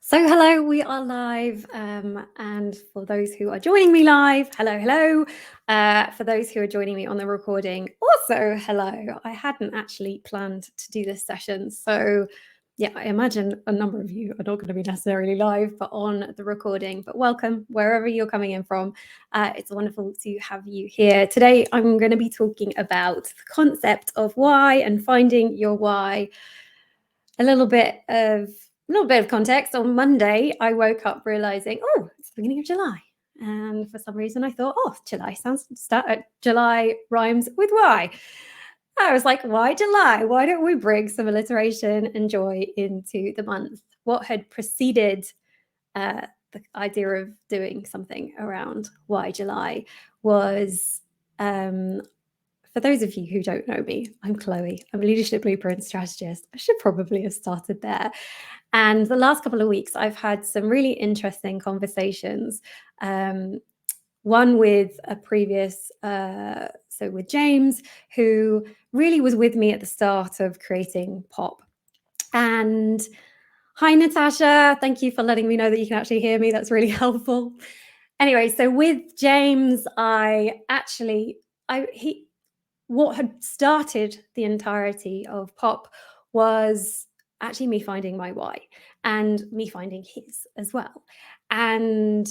So hello, we are live, and for those who are joining me live, hello. For those who are joining me on the recording, also hello. I hadn't actually planned to do this session, so yeah, I imagine a number of you are not going to be necessarily live, but on the recording. But welcome wherever you're coming in from. It's wonderful to have you here today. I'm going to be talking about the concept of why and finding your why. A little bit of context. On Monday, I woke up realizing, oh, it's the beginning of July. And for some reason, I thought, oh, July rhymes with why. I was like, why July? Why don't we bring some alliteration and joy into the month? What had preceded the idea of doing something around why July was for those of you who don't know me, I'm Chloe. I'm a leadership blueprint strategist. I should probably have started there. And the last couple of weeks, I've had some really interesting conversations. One with a previous, so with James, who really was with me at the start of creating Pop. And hi, Natasha. Thank you for letting me know that you can actually hear me. That's really helpful. Anyway, so with James, what had started the entirety of Pop was actually me finding my why and me finding his as well. And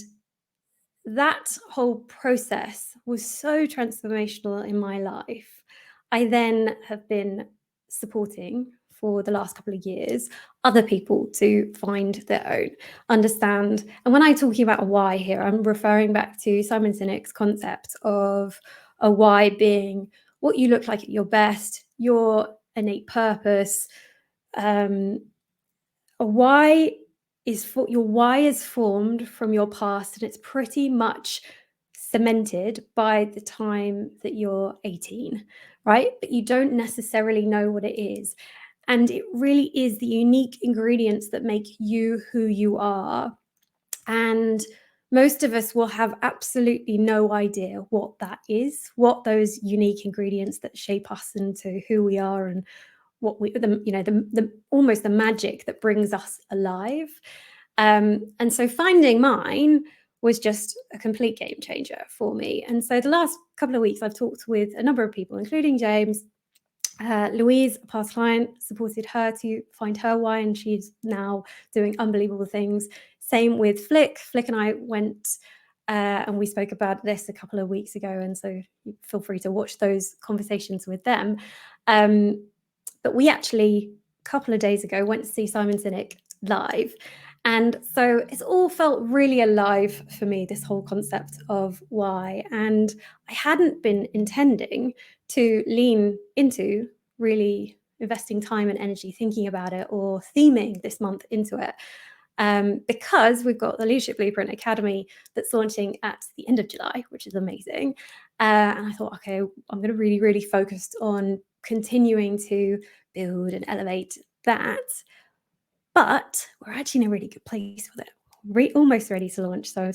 that whole process was so transformational in my life. I then have been supporting for the last couple of years other people to find their own, understand. And when I'm talking about a why here, I'm referring back to Simon Sinek's concept of a why being what you look like at your best, your innate purpose. A why your why is formed from your past, and it's pretty much cemented by the time that you're 18, right? But you don't necessarily know what it is. And it really is the unique ingredients that make you who you are. And most of us will have absolutely no idea what that is, what those unique ingredients that shape us into who we are and what we the almost the magic that brings us alive. And so finding mine was just a complete game changer for me. And so the last couple of weeks I've talked with a number of people, including James. Louise, a past client, supported her to find her why, and she's now doing unbelievable things. Same with Flick. Flick and I went and we spoke about this a couple of weeks ago, and so feel free to watch those conversations with them. But we actually, a couple of days ago, went to see Simon Sinek live. And so it's all felt really alive for me, this whole concept of why. And I hadn't been intending to lean into really investing time and energy thinking about it or theming this month into it. Because we've got the Leadership Blueprint Academy that's launching at the end of July, which is amazing. And I thought, okay, I'm going to really, really focus on continuing to build and elevate that. But we're actually in a really good place with it. Almost ready to launch. So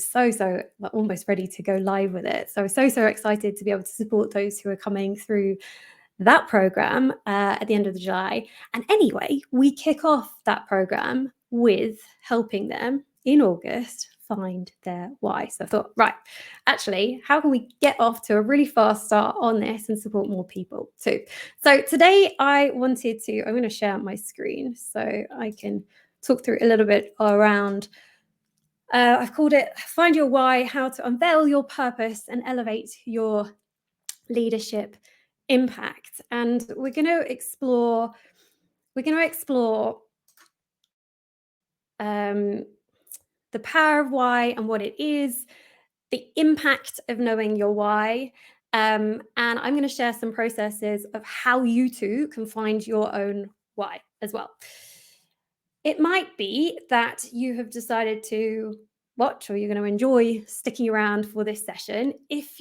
almost ready to go live with it. So excited to be able to support those who are coming through that program at the end of July. And anyway, we kick off that program with helping them in August find their why. So I thought, right, actually, how can we get off to a really fast start on this and support more people too? So today I'm going to share my screen so I can talk through a little bit around I've called it Find Your Why, how to unveil your purpose and elevate your leadership impact. And we're going to explore the power of why and what it is, the impact of knowing your why, and I'm going to share some processes of how you too can find your own why as well. It might be that you have decided to watch or you're going to enjoy sticking around for this session if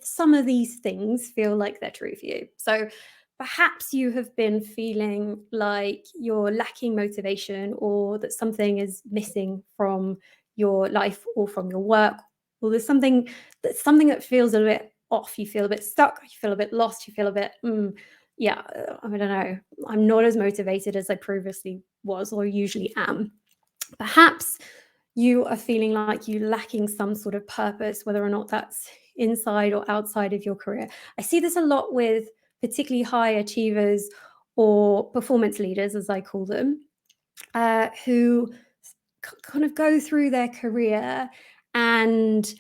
some of these things feel like they're true for you. So perhaps you have been feeling like you're lacking motivation or that something is missing from your life or from your work, or there's something that feels a bit off. You feel a bit stuck, you feel a bit lost, you feel a bit I don't know, I'm not as motivated as I previously was or usually am. Perhaps you are feeling like you're lacking some sort of purpose, whether or not that's inside or outside of your career. I see this a lot with particularly high achievers or performance leaders, as I call them, who kind of go through their career and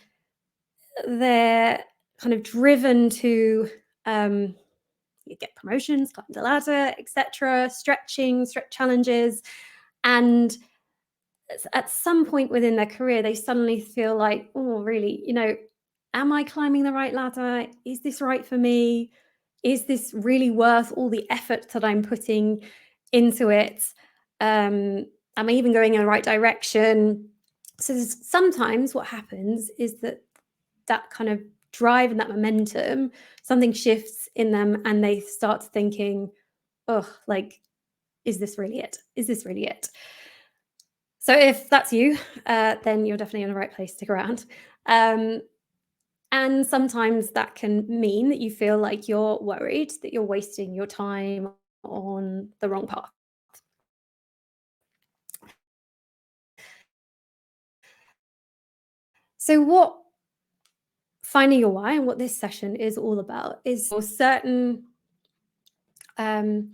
they're kind of driven to um, get promotions, climb the ladder, etc., stretch challenges, and at some point within their career, they suddenly feel like, oh, really, am I climbing the right ladder? Is this right for me? Is this really worth all the effort that I'm putting into it? Um, am I even going in the right direction? So sometimes what happens is that kind of drive and that momentum, something shifts in them and they start thinking, oh, like, is this really it? Is this really it? So if that's you, then you're definitely in the right place. Stick around. Um, and sometimes that can mean that you feel like you're worried that you're wasting your time on the wrong path. So what finding your why and what this session is all about is for certain um,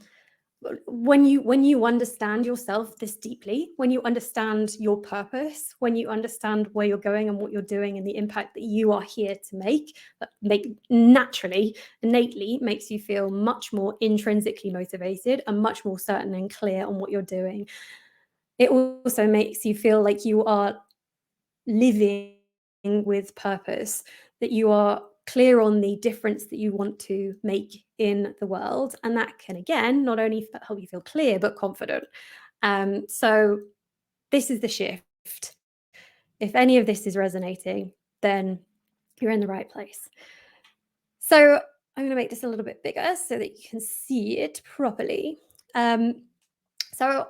when you understand yourself this deeply, when you understand your purpose, when you understand where you're going and what you're doing and the impact that you are here to make, that make naturally, innately makes you feel much more intrinsically motivated and much more certain and clear on what you're doing. It also makes you feel like you are living with purpose, that you are clear on the difference that you want to make in the world. And that can, again, not only help you feel clear, but confident. So, this is the shift. If any of this is resonating, then you're in the right place. So, I'm going to make this a little bit bigger so that you can see it properly. Um, so,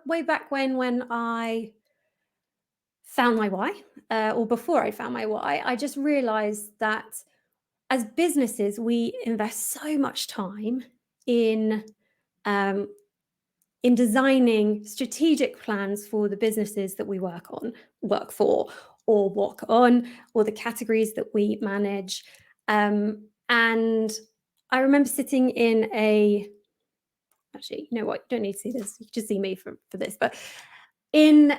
way back when I found my why, or before I found my why, I just realized that as businesses, we invest so much time in um, in designing strategic plans for the businesses that we work for, or work on, or the categories that we manage. And I remember sitting in a actually, you know what? You don't need to see this. You can just see me for this. But in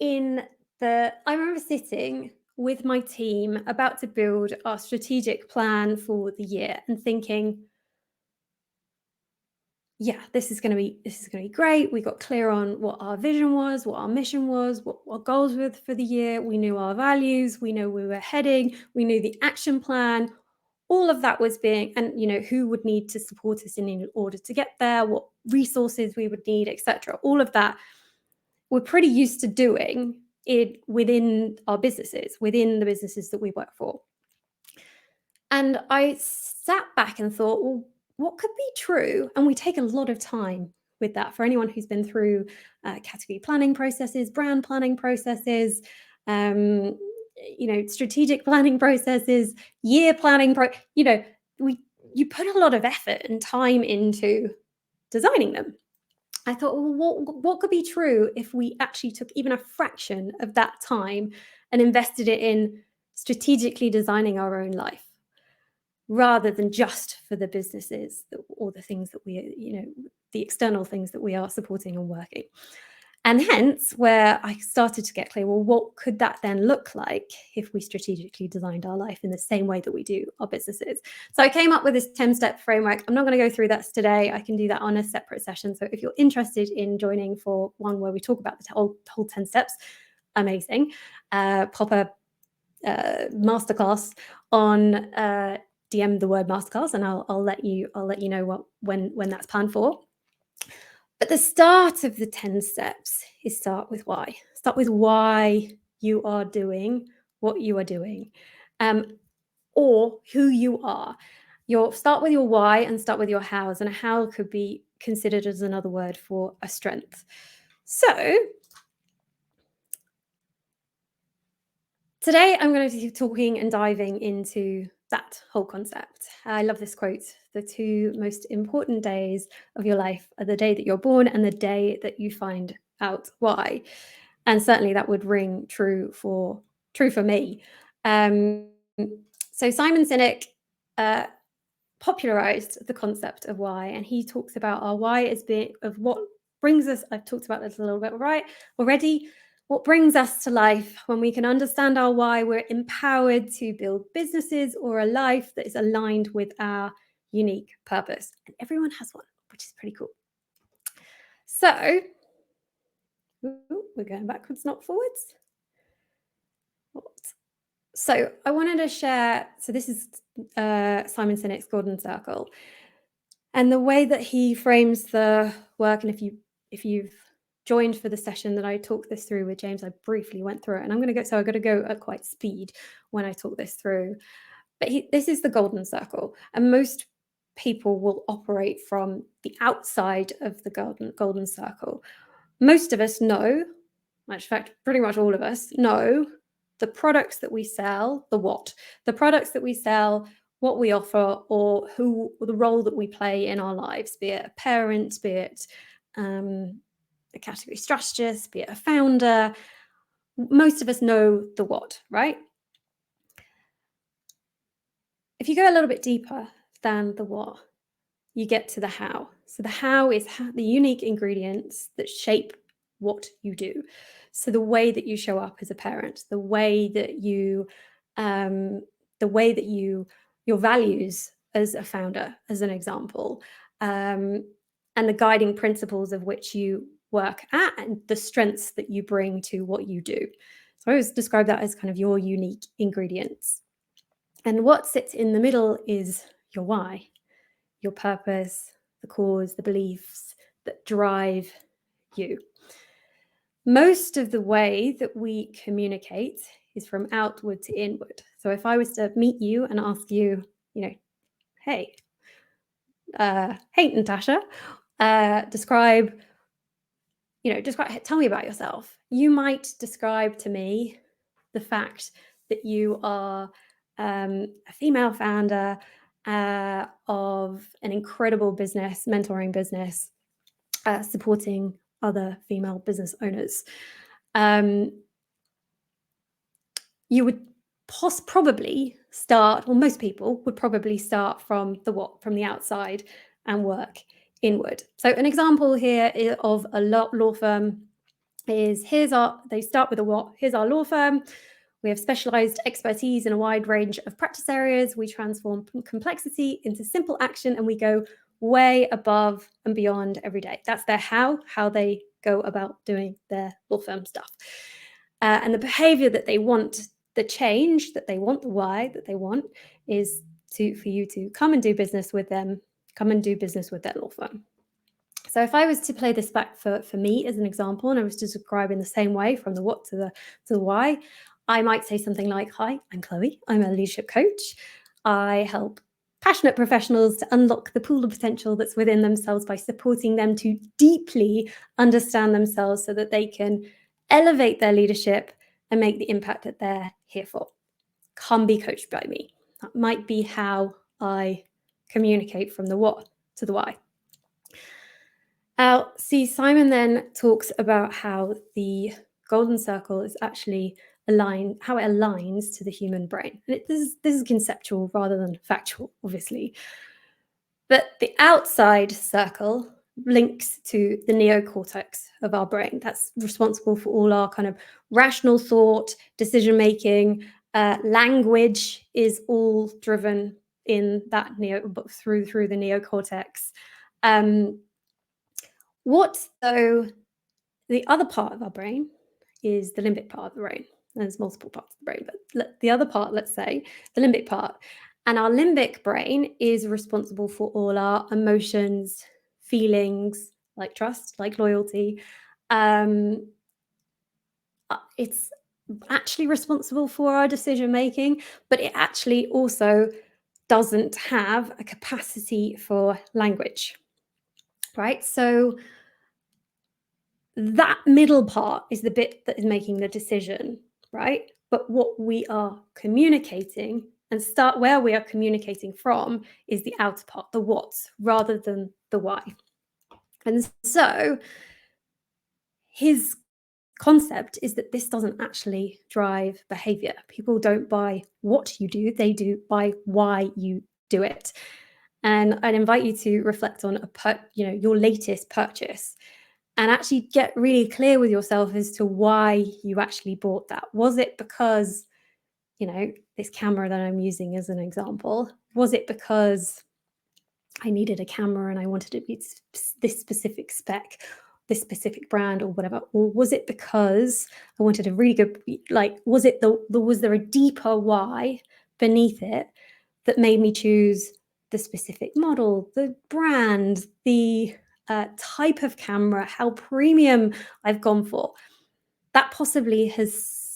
in I remember sitting with my team about to build our strategic plan for the year and thinking, yeah, this is going to be great. We got clear on what our vision was, what our mission was, what our goals were for the year. We knew our values, we knew where we were heading, we knew the action plan. All of that was being, and who would need to support us in order to get there, what resources we would need, etc. All of that we're pretty used to doing it within our businesses, within the businesses that we work for. And I sat back and thought, well, what could be true? And we take a lot of time with that. For anyone who's been through category planning processes, brand planning processes, um, strategic planning processes, year planning, we you put a lot of effort and time into designing them. I thought, well, what could be true if we actually took even a fraction of that time and invested it in strategically designing our own life rather than just for the businesses or the things that the external things that we are supporting and working. And hence, where I started to get clear, well, what could that then look like if we strategically designed our life in the same way that we do our businesses? So I came up with this 10-step framework. I'm not going to go through that today. I can do that on a separate session. So if you're interested in joining for one where we talk about the whole 10 steps, amazing. Pop a masterclass on DM the word masterclass, and I'll let you know when that's planned for. But the start of the 10 steps is start with why. Start with why you are doing what you are doing, or who you are. Start with your why and start with your hows, and a how could be considered as another word for a strength. So today I'm going to be talking and diving into that whole concept. I love this quote. The two most important days of your life are the day that you're born and the day that you find out why. And certainly that would ring true for me. Um, so Simon Sinek uh, popularized the concept of why, and he talks about our why as being of what brings us. I've talked about this a little bit right already. What brings us to life? When we can understand our why, we're empowered to build businesses or a life that is aligned with our unique purpose. And everyone has one, which is pretty cool. So, we're going backwards, not forwards. So I wanted to share. So this is Simon Sinek's Golden Circle, and the way that he frames the work. And if you've joined for the session that I talked this through with James, I briefly went through it, and I'm going to go. So I've got to go at quite speed when I talk this through. But this is the Golden Circle, and most people will operate from the outside of the golden circle. Most of us know, in fact, pretty much all of us know the products that we sell, the products that we sell, what we offer, or the role that we play in our lives, be it a parent, be it a category strategist, be it a founder. Most of us know the what, right? If you go a little bit deeper than the what, you get to the how. So the how is the unique ingredients that shape what you do. So the way that you show up as a parent, the way that your values as a founder, as an example, and the guiding principles of which you work at, and the strengths that you bring to what you do. So I always describe that as kind of your unique ingredients. And what sits in the middle is your why, your purpose, the cause, the beliefs that drive you. Most of the way that we communicate is from outward to inward. So if I was to meet you and ask you, hey, Natasha, tell me about yourself. You might describe to me the fact that you are a female founder of an incredible business, mentoring business, supporting other female business owners. You would probably start, or most people would probably start from the outside and work inward. So an example here of a law firm is they start with a what. Here's our law firm. We have specialized expertise in a wide range of practice areas. We transform complexity into simple action, and we go way above and beyond every day. That's their how they go about doing their law firm stuff. And the behavior that they want, the change that they want, the why that they want is for you to come and do business with them, come and do business with their law firm. So if I was to play this back for me as an example, and I was to describe in the same way from the what to the why, I might say something like, hi, I'm Chloe. I'm a leadership coach. I help passionate professionals to unlock the pool of potential that's within themselves by supporting them to deeply understand themselves so that they can elevate their leadership and make the impact that they're here for. Come be coached by me. That might be how I communicate from the what to the why. Simon then talks about how the golden circle is actually how it aligns to the human brain. And this is conceptual rather than factual, obviously. But the outside circle links to the neocortex of our brain. That's responsible for all our kind of rational thought, decision-making, language is all driven in that through the neocortex. The other part of our brain is the limbic part of the brain. There's multiple parts of the brain, but the other part, let's say, the limbic part. And our limbic brain is responsible for all our emotions, feelings, like trust, like loyalty. It's actually responsible for our decision making, but it actually also doesn't have a capacity for language, right? So that middle part is the bit that is making the decision, right? But what we are communicating where we are communicating from is the outer part, the what, rather than the why. And so his concept is that this doesn't actually drive behavior. People don't buy what you do, they do buy why you do it. And I'd invite you to reflect on your latest purchase and actually get really clear with yourself as to why you actually bought that. Was it because, this camera that I'm using as an example, was it because I needed a camera and I wanted it to be this specific spec, this specific brand or whatever? Or was it because I wanted a really good, was it was there a deeper why beneath it that made me choose the specific model, the brand, the type of camera, how premium I've gone for? That possibly has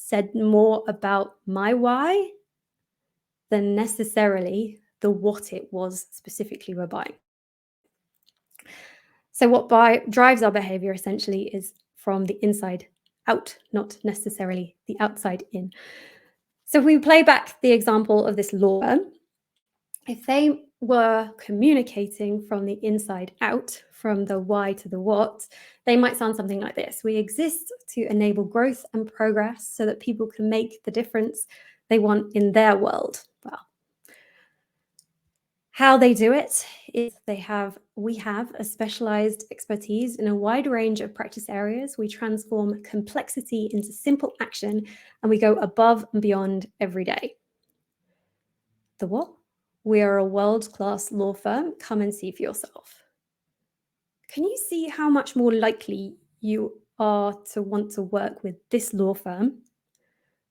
said more about my why than necessarily the what it was specifically we're buying. So what drives our behavior essentially is from the inside out, not necessarily the outside in. So if we play back the example of this law firm, if they were communicating from the inside out, from the why to the what, they might sound something like this. We exist to enable growth and progress so that people can make the difference they want in their world. Well, how they do it is we have a specialized expertise in a wide range of practice areas. We transform complexity into simple action and we go above and beyond every day. The what? We are a world-class law firm. Come and see for yourself. Can you see how much more likely you are to want to work with this law firm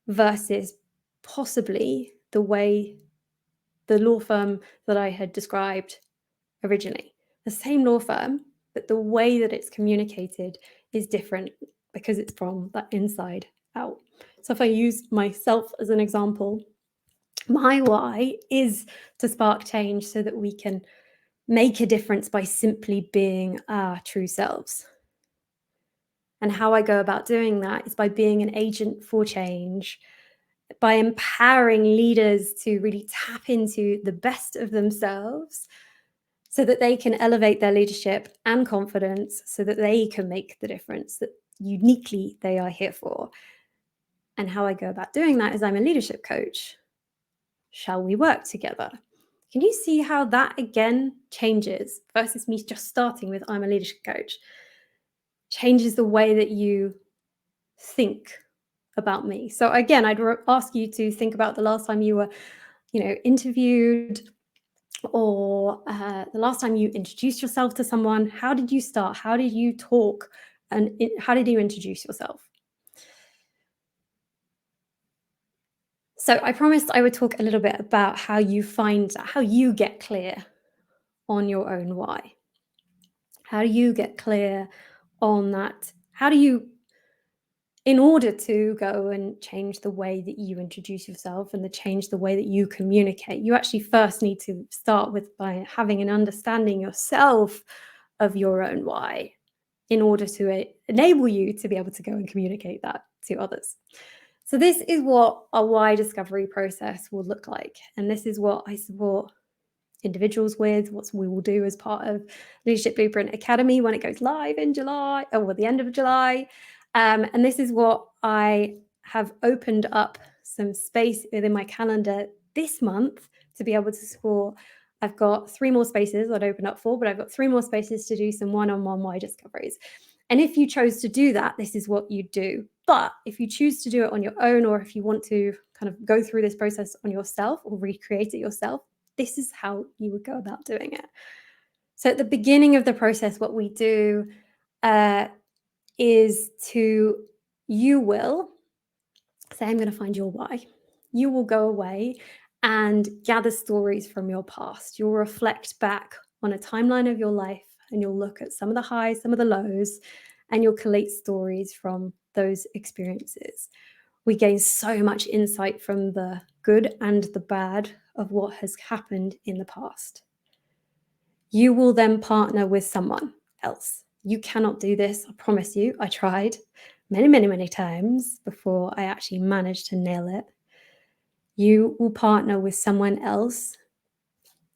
versus possibly the way the law firm that I had described originally? The same law firm, but the way that it's communicated is different because it's from that inside out. So if I use myself as an example, my why is to spark change so that we can make a difference by simply being our true selves. And how I go about doing that is by being an agent for change, by empowering leaders to really tap into the best of themselves so that they can elevate their leadership and confidence so that they can make the difference that uniquely they are here for. And how I go about doing that is I'm a leadership coach. Shall we work together? Can you see how that again changes versus me just starting with I'm a leadership coach? Changes the way that you think about me. So again, I'd ask you to think about the last time you were, interviewed, or the last time you introduced yourself to someone. How did you start? How did you talk? And how did you introduce yourself? So I promised I would talk a little bit about how you get clear on your own why. How do you get clear on that? How do you, in order to go and change the way that you introduce yourself and to change the way that you communicate, you actually first need to start by having an understanding yourself of your own why in order to enable you to be able to go and communicate that to others. So this is what a why discovery process will look like. And this is what I support individuals with, what we will do as part of Leadership Blueprint Academy when it goes live in July or the end of July. And this is what I have opened up some space within my calendar this month to be able to support. I've got 3 more spaces I'd open up for, but I've got 3 more spaces to do some one-on-one why discoveries. And if you chose to do that, this is what you do. But if you choose to do it on your own, or if you want to kind of go through this process on yourself or recreate it yourself, this is how you would go about doing it. So at the beginning of the process, what we do is you will say, I'm going to find your why. You will go away and gather stories from your past. You'll reflect back on a timeline of your life and you'll look at some of the highs, some of the lows, and you'll collate stories from those experiences. We gain so much insight from the good and the bad of what has happened in the past. You will then partner with someone else. You cannot do this, I promise you. I tried many, many, many times before I actually managed to nail it. You will partner with someone else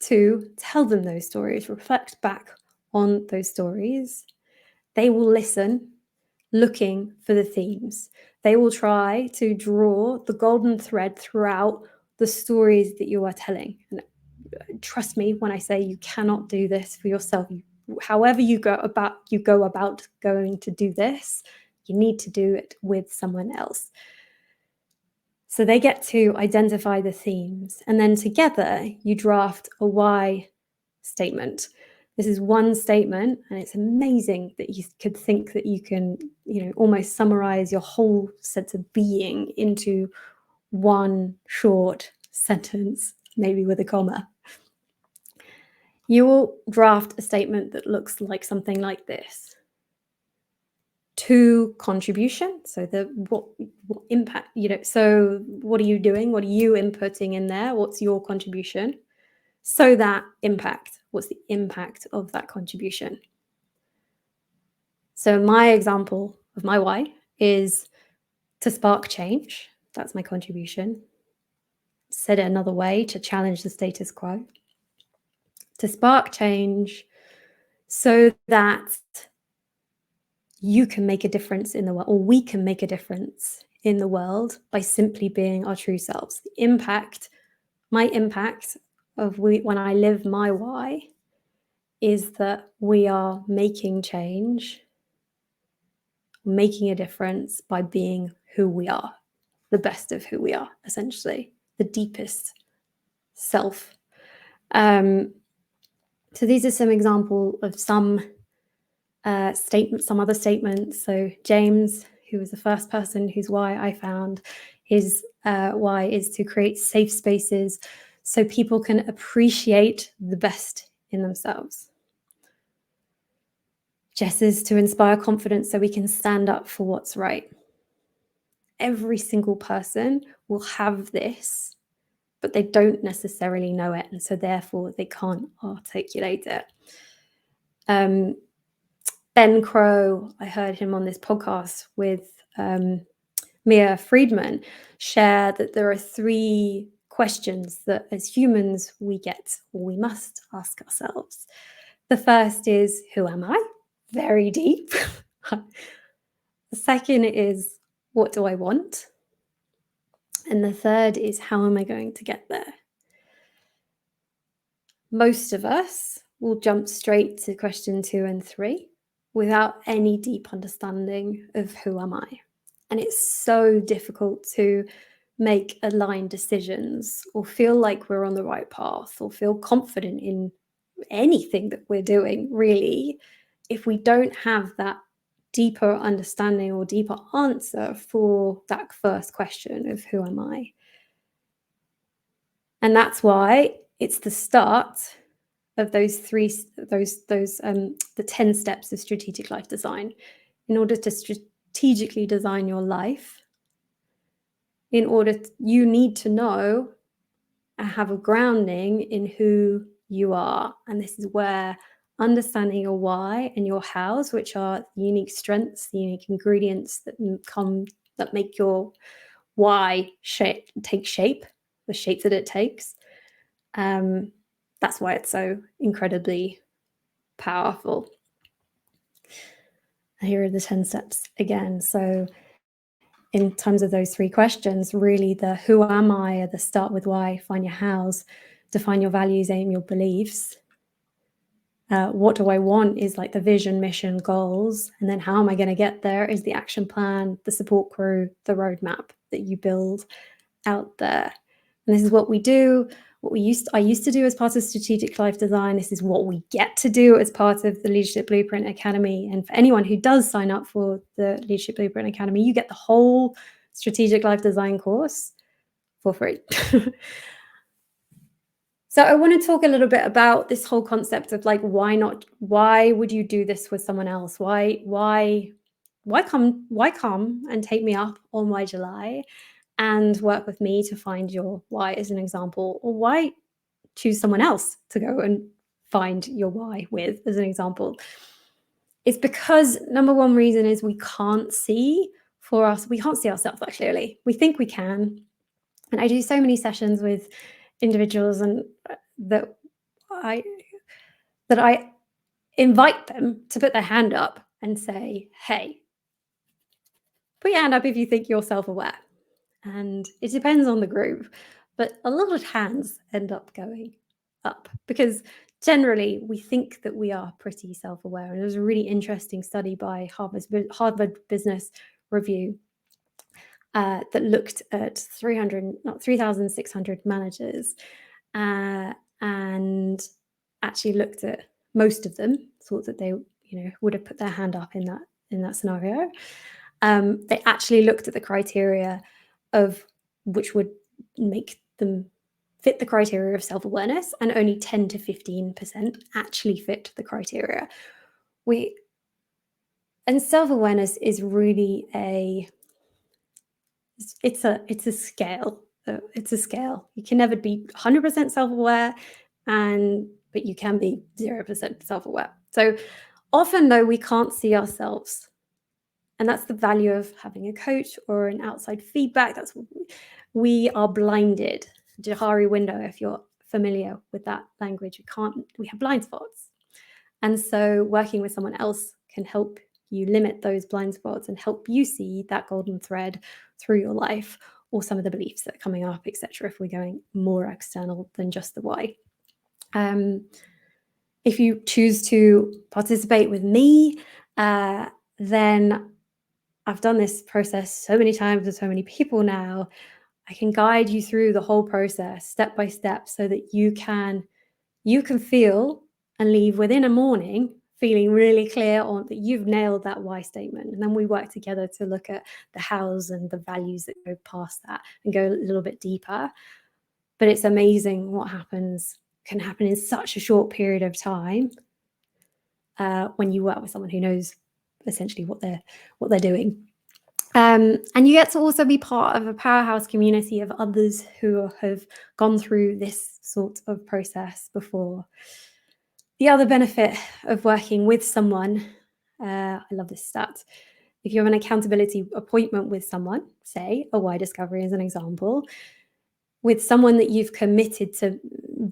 to tell them those stories, reflect back on those stories. They will listen looking for the themes. They will try to draw the golden thread throughout the stories that you are telling. And trust me when I say you cannot do this for yourself. However you go about going to do this, you need to do it with someone else. So they get to identify the themes, and then together you draft a why statement. This is one statement, and it's amazing that you could think that you can, almost summarize your whole sense of being into one short sentence, maybe with a comma. You will draft a statement that looks like something like this. To contribution, so what impact, so what are you doing? What are you inputting in there? What's your contribution? So that impact, what's the impact of that contribution? So my example of my why is to spark change. That's my contribution. Said it another way, to challenge the status quo. To spark change so that you can make a difference in the world, or we can make a difference in the world by simply being our true selves. My impact of when I live my why is that we are making change, making a difference by being who we are, the best of who we are, essentially, the deepest self. So these are some examples of some other statements. So James, who was the first person whose why I found, his why is to create safe spaces so people can appreciate the best in themselves. Jess is to inspire confidence so we can stand up for what's right. Every single person will have this, but they don't necessarily know it, and so therefore they can't articulate it. Ben Crow, I heard him on this podcast with Mia Friedman, share that there are 3 questions that as humans we get, or we must ask ourselves. The first is, who am I? Very deep. The second is, what do I want? And the third is, how am I going to get there? Most of us will jump straight to question 2 and 3 without any deep understanding of who am I. And it's so difficult to make aligned decisions or feel like we're on the right path or feel confident in anything that we're doing, really, if we don't have that deeper understanding or deeper answer for that first question of who am I. And that's why it's the start of the 10 steps of strategic life design. In order to strategically design your life, you need to know and have a grounding in who you are. And this is where understanding your why and your hows, which are the unique strengths, the unique ingredients that make your why take shape, the shape that it takes. That's why it's so incredibly powerful. Here are the 10 steps again. So in terms of those 3 questions, really the who am I are the start with why, find your hows, define your values, aim your beliefs. What do I want is like the vision, mission, goals. And then how am I going to get there is the action plan, the support crew, the roadmap that you build out there. And this is what we do. I used to do as part of strategic life design. This is what we get to do as part of the Leadership Blueprint Academy. And for anyone who does sign up for the Leadership Blueprint Academy, you get the whole strategic life design course for free. So I want to talk a little bit about this whole concept of like, why would you do this with someone else? Why come and take me up on my July and work with me to find your why as an example, or why choose someone else to go and find your why with as an example? It's because number one reason is we can't see ourselves that clearly. We think we can. And I do so many sessions with individuals and that I invite them to put their hand up and say, hey, put your hand up if you think you're self-aware. And it depends on the group, but a lot of hands end up going up because generally we think that we are pretty self-aware. And there's a really interesting study by Harvard Business Review that looked at 3,600 managers and actually looked at most of them, thought that they would have put their hand up in that scenario. They actually looked at the criteria of which would make them fit the criteria of self-awareness, and only 10 to 15% actually fit the criteria. And self-awareness is really it's a scale. It's a scale. You can never be 100% self-aware, but you can be 0% self-aware. So often, though, we can't see ourselves. And that's the value of having a coach or an outside feedback. We are blinded. Johari window, if you're familiar with that language, we have blind spots. And so working with someone else can help you limit those blind spots and help you see that golden thread through your life, or some of the beliefs that are coming up, etc., if we're going more external than just the why. If you choose to participate with me, then I've done this process so many times with so many people now. I can guide you through the whole process step by step so that you can feel and leave within a morning feeling really clear on that you've nailed that why statement. And then we work together to look at the hows and the values that go past that and go a little bit deeper. But it's amazing what can happen in such a short period of time when you work with someone who knows essentially what they're doing. And you get to also be part of a powerhouse community of others who have gone through this sort of process before. The other benefit of working with someone, I love this stat. If you have an accountability appointment with someone, say a why discovery as an example, with someone that you've committed to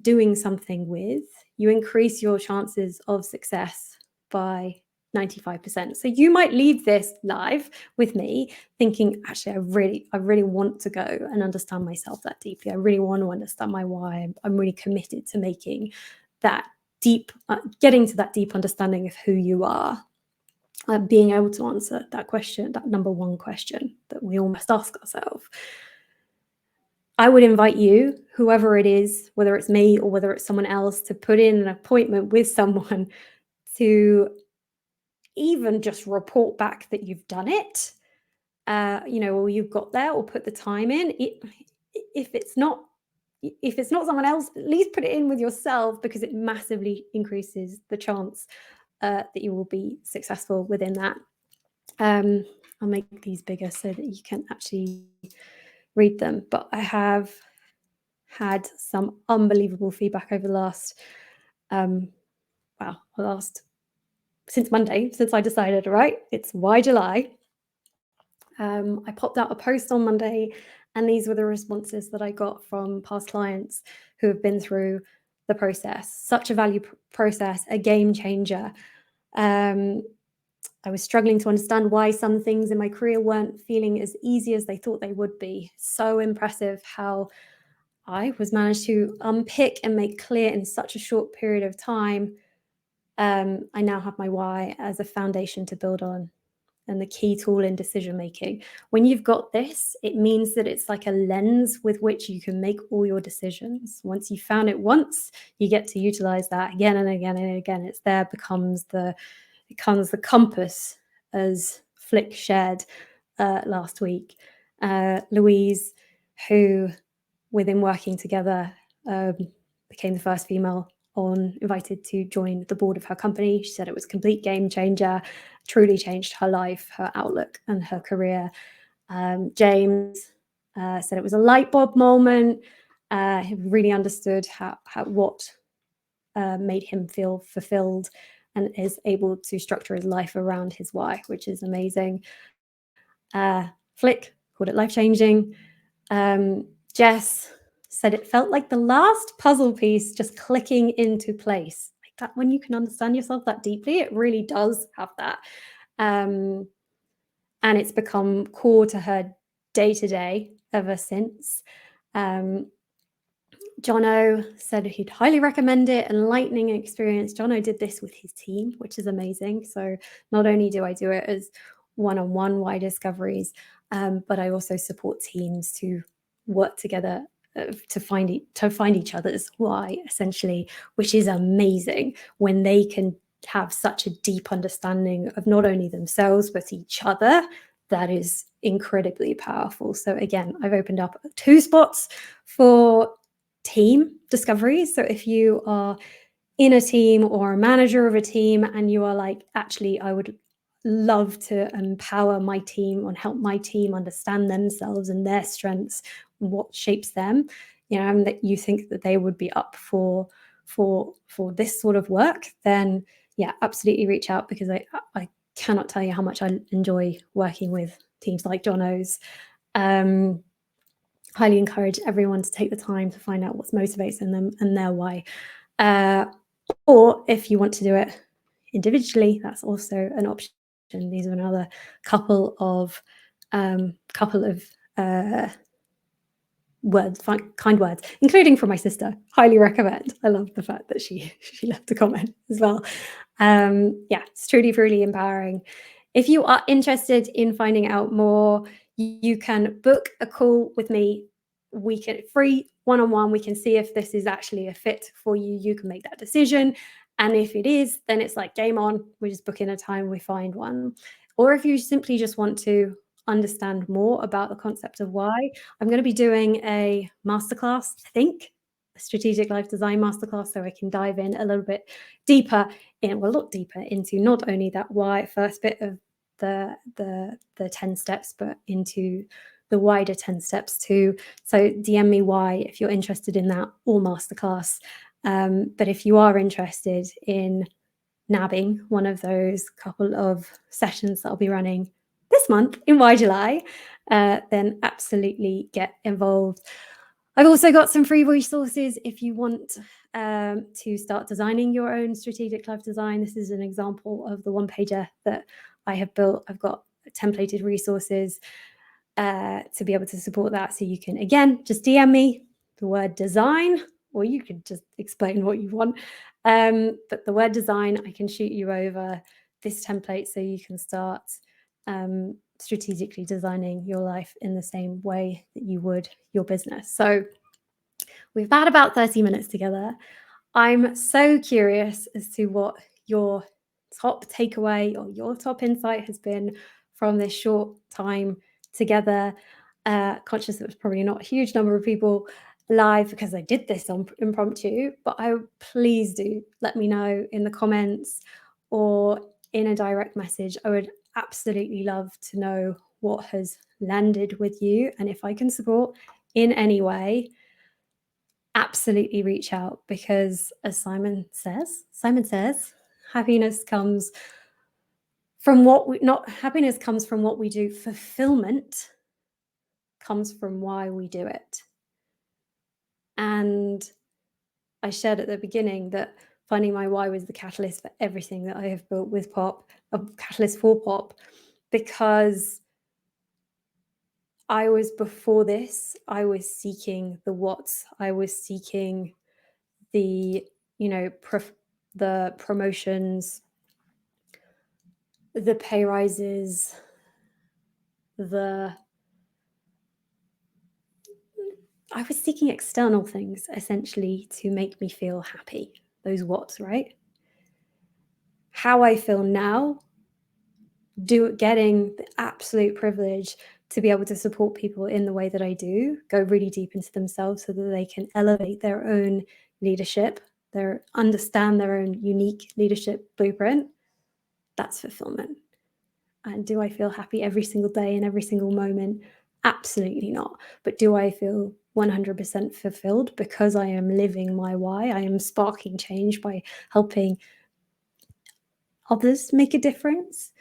doing something with, you increase your chances of success by 95%. So you might leave this live with me thinking, actually, I really want to go and understand myself that deeply. I really want to understand my why. I'm really committed to making that deep, getting to that deep understanding of who you are. Being able to answer that question, that number one question that we all must ask ourselves. I would invite you, whoever it is, whether it's me or whether it's someone else, to put in an appointment with someone to even just report back that you've done it, or you've got there, or put the time in. If it's not someone else, at least put it in with yourself, because it massively increases the chance that you will be successful within that. I'll make these bigger so that you can actually read them. But I have had some unbelievable feedback over the last since Monday, since I decided, right, it's why July. I popped out a post on Monday, and these were the responses that I got from past clients who have been through the process. Such a value process, a game changer. I was struggling to understand why some things in my career weren't feeling as easy as they thought they would be. So impressive how I was managed to unpick and make clear in such a short period of time. I now have my why as a foundation to build on, and the key tool in decision making. When you've got this, it means that it's like a lens with which you can make all your decisions. Once you've found it once, you get to utilize that again and again and again. It's there, becomes the compass, as Flick shared last week. Louise, who within working together became the first female invited to join the board of her company. She said it was a complete game changer, truly changed her life, her outlook, and her career. James said it was a light bulb moment. He really understood what made him feel fulfilled, and is able to structure his life around his why, which is amazing. Flick called it life-changing. Jess said it felt like the last puzzle piece just clicking into place. Like that, when you can understand yourself that deeply, it really does have that. And and it's become core to her day-to-day ever since. Jono said he'd highly recommend it, enlightening experience. Jono did this with his team, which is amazing. So not only do I do it as one-on-one why discoveries, but I also support teams to work together to find each other's why, essentially, which is amazing when they can have such a deep understanding of not only themselves but each other. That is incredibly powerful. So again, I've opened up 2 spots for team discoveries. So if you are in a team or a manager of a team and you are like, actually, I would love to empower my team and help my team understand themselves and their strengths and what shapes them, and that you think that they would be up for this sort of work, then yeah, absolutely reach out, because I cannot tell you how much I enjoy working with teams like Jono's. Highly encourage everyone to take the time to find out what motivates them and their why. Or if you want to do it individually, that's also an option. These are another couple of words, kind words, including from my sister. Highly recommend. I love the fact that she left a comment as well. Yeah, it's truly, really empowering. If you are interested in finding out more, you can book a call with me. We can free one-on-one. We can see if this is actually a fit for you. You can make that decision. And if it is, then it's like game on. We just book in a time, we find one. Or if you simply just want to understand more about the concept of why, I'm going to be doing a masterclass, I think, a strategic life design masterclass, so I can dive in a little bit deeper into not only that why first bit of the 10 steps, but into the wider 10 steps too. So DM me why if you're interested in that, or masterclass. But if you are interested in nabbing one of those couple of sessions that I'll be running this month in Why July, then absolutely get involved. I've also got some free resources if you want to start designing your own strategic life design. This is an example of the one-pager that I have built. I've got templated resources to be able to support that. So you can, again, just DM me the word design, or you could just explain what you want. But the word design, I can shoot you over this template so you can start strategically designing your life in the same way that you would your business. So we've had about 30 minutes together. I'm so curious as to what your top takeaway or your top insight has been from this short time together. Conscious that was probably not a huge number of people live because I did this on impromptu, but please do let me know in the comments or in a direct message. I would absolutely love to know what has landed with you, and if I can support in any way, absolutely reach out, because as Simon says, happiness comes from happiness comes from what we do. Fulfillment comes from why we do it. And I shared at the beginning that finding my why was the catalyst for everything that I have built with Pop, a catalyst for Pop, because before this, I was seeking the what's. I was seeking the, the promotions, the pay rises, I was seeking external things essentially to make me feel happy. Those what's, right? How I feel now, getting the absolute privilege to be able to support people in the way that I do, go really deep into themselves so that they can elevate their own leadership, understand their own unique leadership blueprint. That's fulfillment. And do I feel happy every single day and every single moment? Absolutely not. But do I feel 100% fulfilled because I am living my why? I am sparking change by helping others make a difference,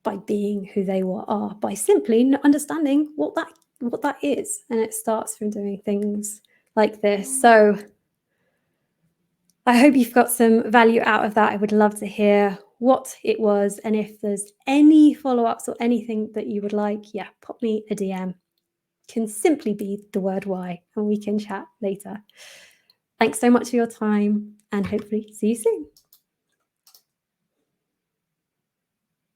by being who they are, by simply understanding what that is. And it starts from doing things like this. So I hope you've got some value out of that. I would love to hear what it was, and if there's any follow-ups or anything that you would like, yeah, pop me a DM. Can simply be the word why, and we can chat later. Thanks so much for your time, and hopefully see you soon.